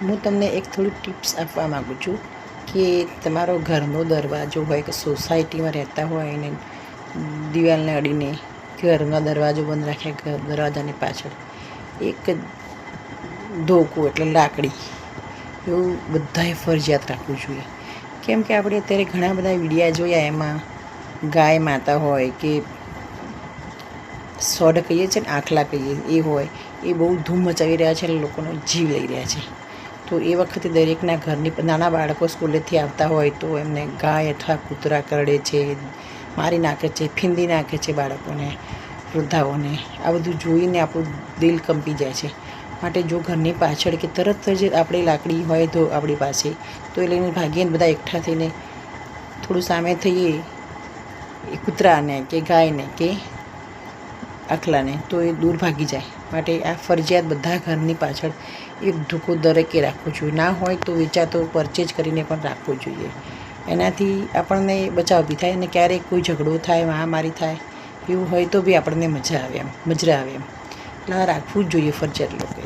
હું તમને એક થોડી ટિપ્સ આપવા માગું છું કે તમારો ઘરનો દરવાજો હોય કે સોસાયટીમાં રહેતા હોય અને દિવાલને અડીને ઘરનો દરવાજો બંધ રાખ્યા દરવાજાની પાછળ એક ધોકું એટલે લાકડી એવું બધાએ ફરજિયાત રાખવું જોઈએ. કેમ કે આપણે અત્યારે ઘણા બધા વિડીયા જોયા, એમાં ગાય માતા હોય કે સોડ કહીએ છીએ ને, આખલા કહીએ એ હોય, એ બહુ ધૂમ મચાવી રહ્યા છે અને લોકોનો જીવ લઈ રહ્યા છે. તો એ વખતે દરેકના ઘરની નાના બાળકો સ્કૂલેથી આવતા હોય તો એમને ગાય અથવા કૂતરા કરડે છે, મારી નાખે છે, ફીંદી નાખે છે બાળકોને, વૃદ્ધાઓને. આ બધું જોઈને આપણું દિલ કંપી જાય છે. માટે જો ઘરની પાછળ કે તરત જ આપણી લાકડી હોય તો આપણી પાસે, તો એ લઈને ભાગીએ ને બધા એકઠા થઈને થોડું સામે થઈએ એ કૂતરાને કે ગાયને કે આખલાને, તો એ દૂર ભાગી જાય. માટે આ ફરજિયાત બધા ઘરની પાછળ એક ધોકો દરેકે રાખવો જોઈએ. ના હોય તો વેચાતો પરચેજ કરીને પણ રાખવો જોઈએ. એનાથી આપણને બચાવ બી થાય અને ક્યારેક કોઈ ઝઘડો થાય, મહામારી થાય એવું હોય તો બી આપણને મજા આવે એમ એટલે રાખવું જ જોઈએ ફરજિયાત લોકોએ.